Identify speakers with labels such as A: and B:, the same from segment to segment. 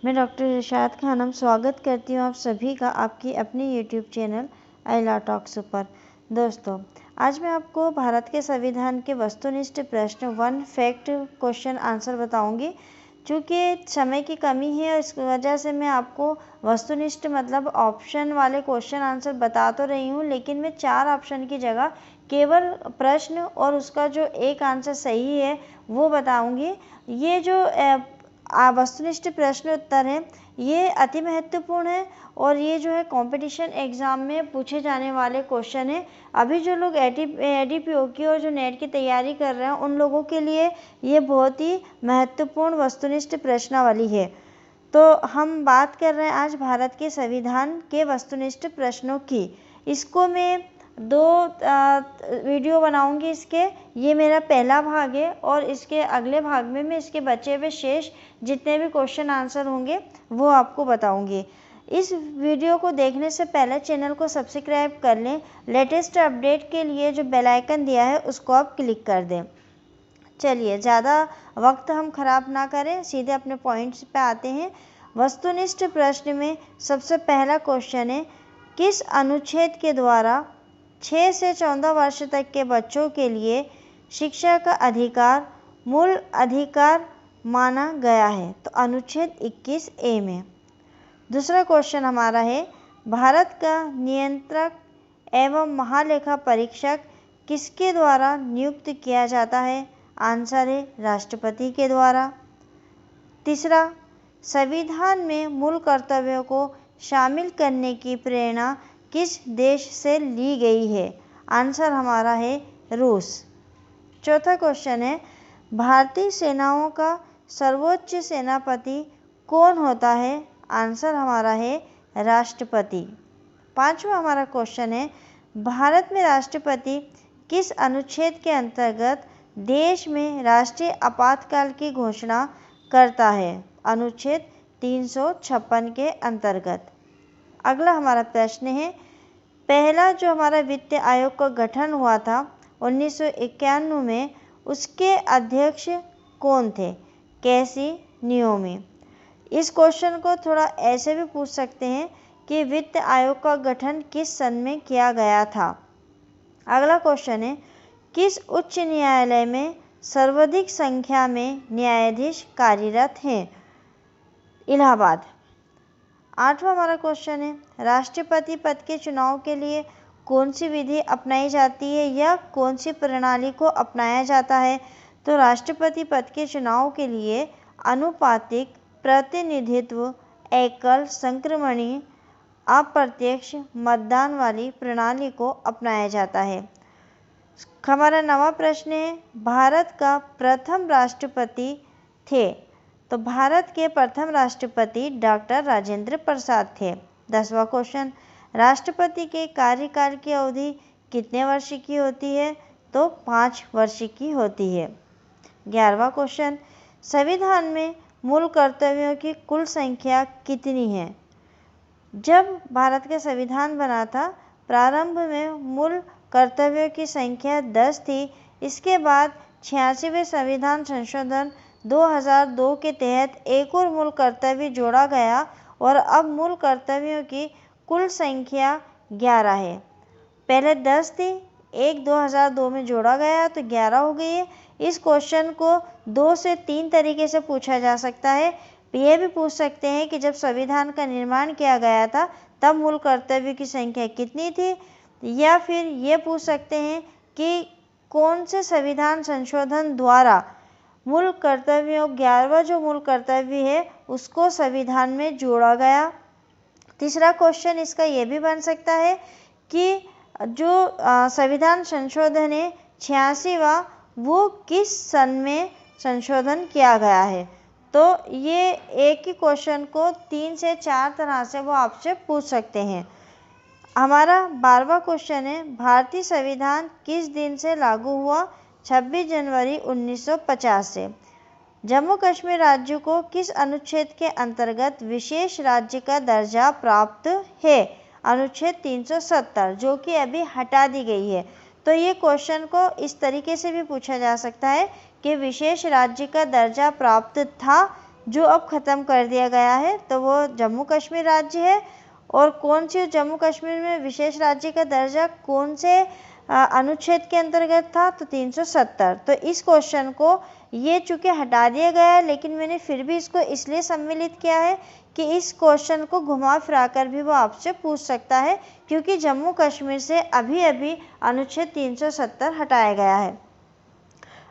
A: मैं डॉक्टर इरशाद खानम स्वागत करती हूँ आप सभी का आपकी अपनी यूट्यूब चैनल आइला टॉक्स पर। दोस्तों, आज मैं आपको भारत के संविधान के वस्तुनिष्ठ प्रश्न वन फैक्ट क्वेश्चन आंसर बताऊंगी। चूँकि समय की कमी है, इस वजह से मैं आपको वस्तुनिष्ठ मतलब ऑप्शन वाले क्वेश्चन आंसर बता तो रही हूँ, लेकिन मैं 4 ऑप्शन की जगह केवल प्रश्न और उसका जो एक आंसर सही है वो बताऊंगी। ये जो वस्तुनिष्ठ प्रश्न उत्तर है ये अति महत्वपूर्ण है और ये जो है कंपटीशन एग्जाम में पूछे जाने वाले क्वेश्चन है। अभी जो लोग एडीपीओ की और जो नेट की तैयारी कर रहे हैं उन लोगों के लिए ये बहुत ही महत्वपूर्ण वस्तुनिष्ठ प्रश्नावली है। तो हम बात कर रहे हैं आज भारत के संविधान के वस्तुनिष्ठ प्रश्नों की। इसको मैं 2 वीडियो बनाऊंगी इसके। ये मेरा पहला भाग है और इसके अगले भाग में मैं इसके बचे हुए शेष जितने भी क्वेश्चन आंसर होंगे वो आपको बताऊंगी। इस वीडियो को देखने से पहले चैनल को सब्सक्राइब कर लें। लेटेस्ट अपडेट के लिए जो बेल आइकन दिया है उसको आप क्लिक कर दें। चलिए, ज़्यादा वक्त हम खराब ना करें, सीधे अपने पॉइंट्स पे आते हैं। वस्तुनिष्ठ प्रश्न में सबसे पहला क्वेश्चन है, किस अनुच्छेद के द्वारा 6 से 14 वर्ष तक के बच्चों के लिए शिक्षा का अधिकार मूल अधिकार माना गया है? तो अनुच्छेद 21A में। दूसरा क्वेश्चन हमारा है, भारत का नियंत्रक एवं महालेखा परीक्षक किसके द्वारा नियुक्त किया जाता है? आंसर है राष्ट्रपति के द्वारा। तीसरा, संविधान में मूल कर्तव्यों को शामिल करने की प्रेरणा किस देश से ली गई है? आंसर हमारा है रूस। चौथा क्वेश्चन है, भारतीय सेनाओं का सर्वोच्च सेनापति कौन होता है? आंसर हमारा है राष्ट्रपति। पांचवा हमारा क्वेश्चन है, भारत में राष्ट्रपति किस अनुच्छेद के अंतर्गत देश में राष्ट्रीय आपातकाल की घोषणा करता है? अनुच्छेद 356 के अंतर्गत। अगला हमारा प्रश्न है, पहला जो हमारा वित्त आयोग का गठन हुआ था 1991 में, उसके अध्यक्ष कौन थे? कैसी नियोमी। इस क्वेश्चन को थोड़ा ऐसे भी पूछ सकते हैं कि वित्त आयोग का गठन किस सन में किया गया था? अगला क्वेश्चन है, किस उच्च न्यायालय में सर्वाधिक संख्या में न्यायाधीश कार्यरत हैं? इलाहाबाद। आठवां हमारा क्वेश्चन है, राष्ट्रपति पद के चुनाव के लिए कौन सी विधि अपनाई जाती है या कौन सी प्रणाली को अपनाया जाता है? तो राष्ट्रपति पद के चुनाव के लिए आनुपातिक प्रतिनिधित्व, एकल संक्रमणीय अप्रत्यक्ष मतदान वाली प्रणाली को अपनाया जाता है। हमारा नवा प्रश्न है, भारत का प्रथम राष्ट्रपति थे? तो भारत के प्रथम राष्ट्रपति डॉक्टर राजेंद्र प्रसाद थे। 10वां क्वेश्चन, राष्ट्रपति के कार्यकाल की अवधि कितने वर्ष की होती है? तो 5 वर्ष की होती है। 11वां क्वेश्चन, संविधान में मूल कर्तव्यों की कुल संख्या कितनी है? जब भारत का संविधान बना था, प्रारंभ में मूल कर्तव्यों की संख्या 10 थी। इसके बाद 86वें संविधान संशोधन 2002 के तहत एक और मूल कर्तव्य जोड़ा गया और अब मूल कर्तव्यों की कुल संख्या 11 है। पहले 10 थी, एक 2002 में जोड़ा गया तो 11 हो गई है। इस क्वेश्चन को 2 से 3 तरीके से पूछा जा सकता है। ये भी पूछ सकते हैं कि जब संविधान का निर्माण किया गया था तब मूल कर्तव्य की संख्या कितनी थी, या फिर ये पूछ सकते हैं कि कौन से संविधान संशोधन द्वारा मूल कर्तव्यों 11वां जो मूल कर्तव्य है उसको संविधान में जोड़ा गया। तीसरा क्वेश्चन इसका ये भी बन सकता है कि जो संविधान संशोधन है 86वां वो किस सन में संशोधन किया गया है? तो ये एक ही क्वेश्चन को 3 से 4 तरह से वो आपसे पूछ सकते हैं। हमारा 12वां क्वेश्चन है, भारतीय संविधान किस दिन से लागू हुआ? 26 जनवरी 1950 से। जम्मू कश्मीर राज्य को किस अनुच्छेद के अंतर्गत विशेष राज्य का दर्जा प्राप्त है? अनुच्छेद 370, जो कि अभी हटा दी गई है। तो ये क्वेश्चन को इस तरीके से भी पूछा जा सकता है कि विशेष राज्य का दर्जा प्राप्त था जो अब ख़त्म कर दिया गया है, तो वो जम्मू कश्मीर राज्य है। और कौन सी जम्मू कश्मीर में विशेष राज्य का दर्जा कौन से अनुच्छेद के अंतर्गत था, तो 370। तो इस क्वेश्चन को ये चूँकि हटा दिया गया है, लेकिन मैंने फिर भी इसको इसलिए सम्मिलित किया है कि इस क्वेश्चन को घुमा फिरा कर भी वो आपसे पूछ सकता है, क्योंकि जम्मू कश्मीर से अभी अभी अनुच्छेद 370 हटाया गया है।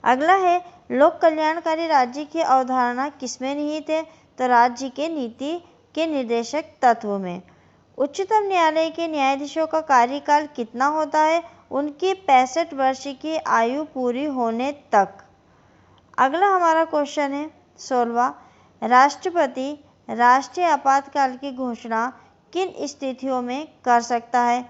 A: अगला है, लोक कल्याणकारी राज्य की अवधारणा किसमें निहित है, तो राज्य के नीति के निर्देशक तत्व में। उच्चतम न्यायालय के न्यायाधीशों का कार्यकाल कितना होता है, उनकी 65 वर्ष की आयु पूरी होने तक। अगला हमारा क्वेश्चन है 16वां, राष्ट्रपति राष्ट्रीय आपातकाल की घोषणा किन स्थितियों में कर सकता है।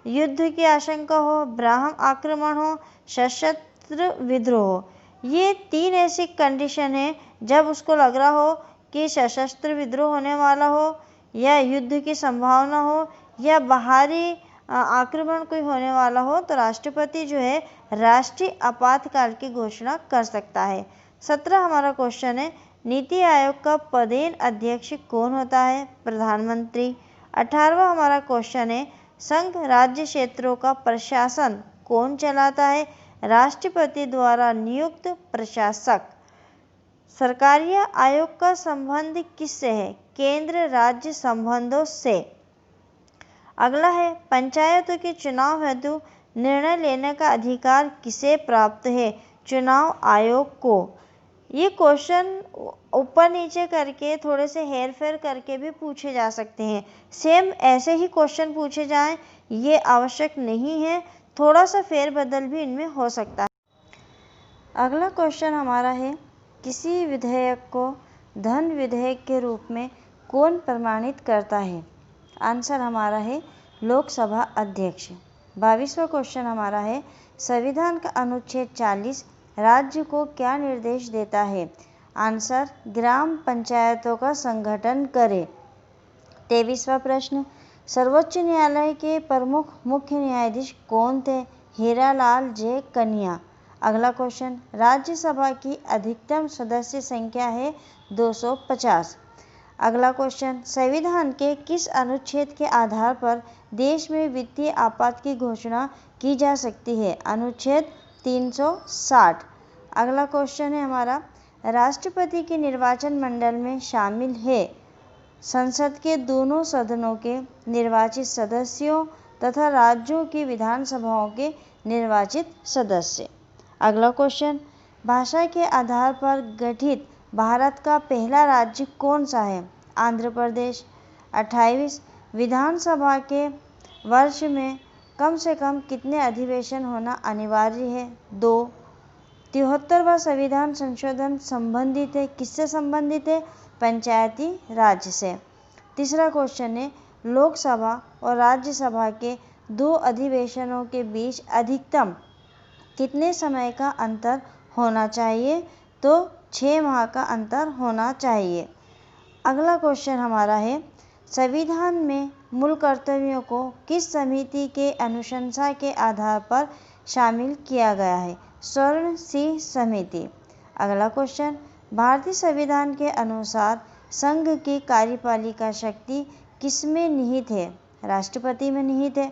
A: युद्ध की आशंका हो, ब्राह्मण आक्रमण हो, सशस्त्र विद्रोह हो। ये 3 ऐसी कंडीशन है जब उसको लग रहा हो कि सशस्त्र विद्रोह होने वाला हो, या युद्ध की संभावना हो, या बाहरी आक्रमण कोई होने वाला हो, तो राष्ट्रपति जो है राष्ट्रीय आपातकाल की घोषणा कर सकता है। 17 हमारा क्वेश्चन है, नीति आयोग का पदेन अध्यक्ष कौन होता है, प्रधानमंत्री। 18वां हमारा क्वेश्चन है, संघ राज्य क्षेत्रों का प्रशासन कौन चलाता है, राष्ट्रपति द्वारा नियुक्त प्रशासक। सरकारीय आयोग का संबंध किससे है, केंद्र राज्य संबंधों से। अगला है, पंचायतों के चुनाव हेतु निर्णय लेने का अधिकार किसे प्राप्त है, चुनाव आयोग को। ये क्वेश्चन ऊपर नीचे करके थोड़े से हेर फेर करके भी पूछे जा सकते हैं। सेम ऐसे ही क्वेश्चन पूछे जाएं ये आवश्यक नहीं है, थोड़ा सा फेरबदल भी इनमें हो सकता है। अगला क्वेश्चन हमारा है, किसी विधेयक को धन विधेयक के रूप में कौन प्रमाणित करता है। आंसर हमारा है लोकसभा अध्यक्ष। 22वां क्वेश्चन हमारा है, संविधान का अनुच्छेद 40 राज्य को क्या निर्देश देता है। आंसर, ग्राम पंचायतों का संगठन करें। 23वां प्रश्न, सर्वोच्च न्यायालय के प्रमुख मुख्य न्यायाधीश कौन थे, हीरालाल जे कन्या। अगला क्वेश्चन, राज्यसभा की अधिकतम सदस्य संख्या है 250। अगला क्वेश्चन, संविधान के किस अनुच्छेद के आधार पर देश में वित्तीय आपात की घोषणा की जा सकती है, अनुच्छेद 360। अगला क्वेश्चन है हमारा, राष्ट्रपति के निर्वाचन मंडल में शामिल है संसद के दोनों सदनों के निर्वाचित सदस्यों तथा राज्यों की विधानसभाओं के निर्वाचित सदस्य। अगला क्वेश्चन, भाषा के आधार पर गठित भारत का पहला राज्य कौन सा है, आंध्र प्रदेश। 28, विधानसभा के वर्ष में कम से कम कितने अधिवेशन होना अनिवार्य है, 2। 73वां संविधान संशोधन संबंधित है, किससे संबंधित है, पंचायती राज से। तीसरा क्वेश्चन है, लोकसभा और राज्यसभा के 2 अधिवेशनों के बीच अधिकतम कितने समय का अंतर होना चाहिए, तो 6 माह का अंतर होना चाहिए। अगला क्वेश्चन हमारा है, संविधान में मूल कर्तव्यों को किस समिति के अनुशंसा के आधार पर शामिल किया गया है, स्वर्ण सिंह समिति। अगला क्वेश्चन, भारतीय संविधान के अनुसार संघ की कार्यपालिका शक्ति किसमें निहित है, राष्ट्रपति में निहित है।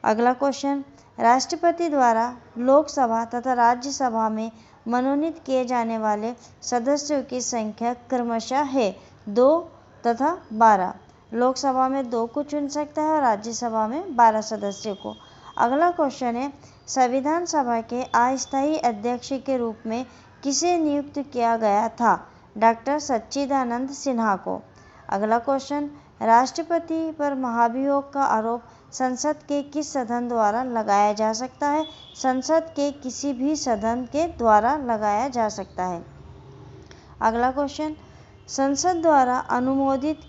A: अगला क्वेश्चन, राष्ट्रपति द्वारा लोकसभा तथा राज्यसभा में मनोनीत किए जाने वाले सदस्यों की संख्या क्रमशः है 2 तथा 12। लोकसभा में 2 को चुन सकता है और राज्यसभा में 12 सदस्यों को। अगला क्वेश्चन है, संविधान सभा के अस्थायी अध्यक्ष के रूप में किसे नियुक्त किया गया था, डॉक्टर सच्चिदानंद सिन्हा को। अगला क्वेश्चन, राष्ट्रपति पर महाभियोग का आरोप संसद के किस सदन द्वारा लगाया जा सकता है, संसद के किसी भी सदन के द्वारा लगाया जा सकता है। अगला क्वेश्चन, संसद द्वारा अनुमोदित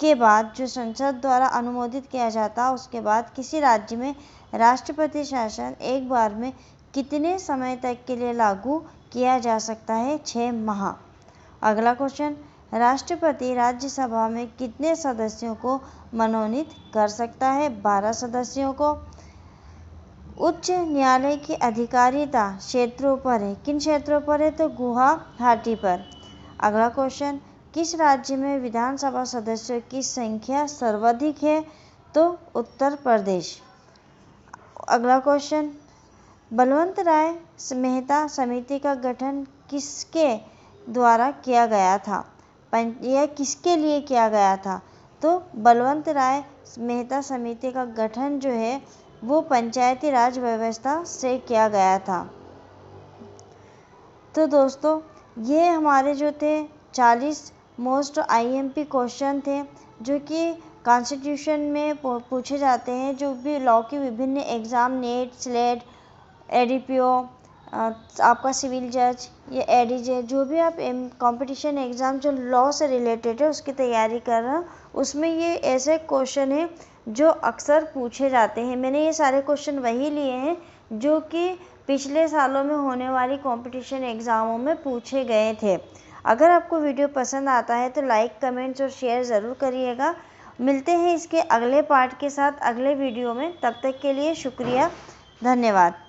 A: के बाद जो संसद द्वारा अनुमोदित किया जाता है उसके बाद किसी राज्य में राष्ट्रपति शासन एक बार में कितने समय तक के लिए लागू किया जा सकता है, 6 माह। अगला क्वेश्चन, राष्ट्रपति राज्यसभा में कितने सदस्यों को मनोनीत कर सकता है, 12 सदस्यों को। उच्च न्यायालय की अधिकारिता क्षेत्रों पर है, किन क्षेत्रों पर है, तो गुवाहाटी पर। अगला क्वेश्चन, किस राज्य में विधानसभा सदस्यों की संख्या सर्वाधिक है? तो उत्तर प्रदेश। अगला क्वेश्चन, बलवंत राय मेहता समिति का गठन किसके द्वारा किया गया था? यह किसके लिए किया गया था? तो बलवंत राय मेहता समिति का गठन जो है वो पंचायती राज व्यवस्था से किया गया था। तो दोस्तों, ये हमारे जो थे 40 मोस्ट आईएमपी क्वेश्चन थे जो कि कॉन्स्टिट्यूशन में पूछे जाते हैं, जो भी लॉ की विभिन्न एग्ज़ाम, नेट, स्लेट, एडीपीओ, आपका सिविल जज, ये एडीजे, जो भी आप कंपटीशन एग्ज़ाम जो लॉ से रिलेटेड है उसकी तैयारी कर रहे हैं, उसमें ये ऐसे क्वेश्चन हैं जो अक्सर पूछे जाते हैं। मैंने ये सारे क्वेश्चन वही लिए हैं जो कि पिछले सालों में होने वाली कंपटीशन एग्ज़ामों में पूछे गए थे। अगर आपको वीडियो पसंद आता है तो लाइक, कमेंट्स और शेयर ज़रूर करिएगा। मिलते हैं इसके अगले पार्ट के साथ अगले वीडियो में। तब तक के लिए शुक्रिया, धन्यवाद।